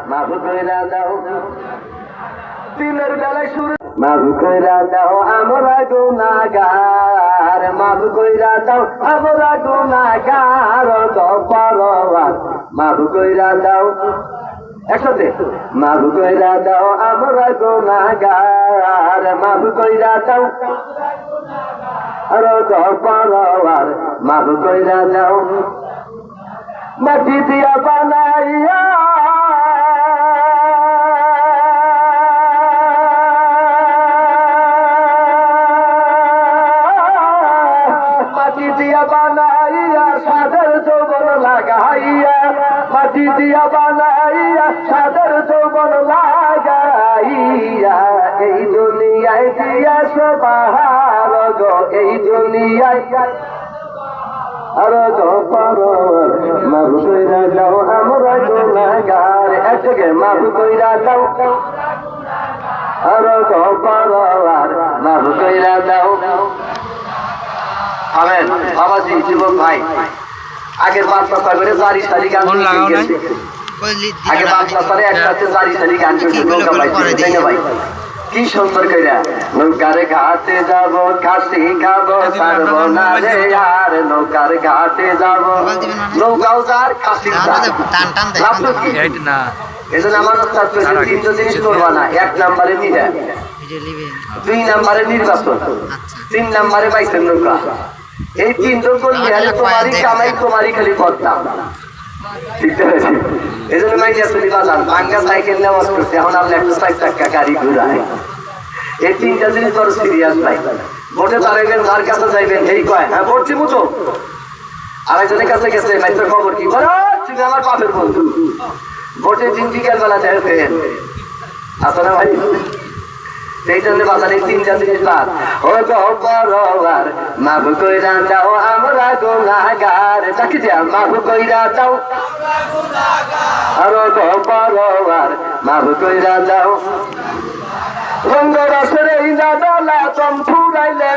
মাফ কইরা দাও দিনের বেলায় শুরু মাফ কইরা দাও আমরা গুনাহগার মাফ কইরা দাও আমরা গুনাহগার তো পরওয়ার মাফ কইরা দাও একসাথে মাফ কইরা দাও আমরা গুনাহগার মাফ কইরা দাও আর তো পরওয়ার মাফ কইরা দাও মাটি দিয়া বানাইয়া মাটি দিয়া বানাইয়া সাদের যৌবন লাগাইয়া মাটি দিয়া বানাইয়া সাদের যৌবন লাগাইয়া এই দুনিয়ায় দিয়া সবাহার গো এই দুনিয়ায় আর তো পরওয়ার মাফ কইরা দাও আমরা গুনাহগার একসাথে মাফ কইরা দাও আর তো পরওয়ার মাফ কইরা দাও আমেন বাবাজি জীবন ভাই আগের 5 বছর ধরে জারি সারি গান গেছে আগে 5 বছরে একসাথে জারি সারি গান করতে ভাই কি সুন্দর কইরা নৌকার ঘাটে যাব কাশি খাবো পারবো না রে আর নৌকার ঘাটে যাব নৌকাও যার কাশি টান টান দেয় না এজন্য আমার ছাত্র তিনটা জিনিস করবা না 1 নম্বরে নিরা 2 নম্বরে নির্বাচন 3 নম্বরে বাইসের নৌকা এই তিনটা করলে আরে তোমারই কামাই তোমারই খালি করতাম ঠিক আছে এজন্য মাইয়া তুমি বাজান ভাঙ্গা সাইকেল নেওয়া করতে এখন আপনি একটা 60 টাকা গাড়ি ঘুরায় এই তিনটা জিনিস বড় সিরিয়াস ভাই ভোটে দাঁড়াইবেন যার কাছে যাইবেন এই কয় হ্যাঁ ভোট দিব তো আরেকজনের কাছে গেছে মাইত্র খবর কি বলো তুমি আমার বাপের বন্ধু ভোটে দিন বিকেল বেলা দেখেন আসলে ভাই সেই জন্য বাজারে 3টা জিনিস বাদ ও গো পরওয়ার মাফ কইরা দাও আমরা গুনাহগার চাকি দিয়া মাফ কইরা দাও আর গো পরওয়ার মাফ কইরা দাও রঙ্গ রসের ইন্দা দলা চম ফুরাইলে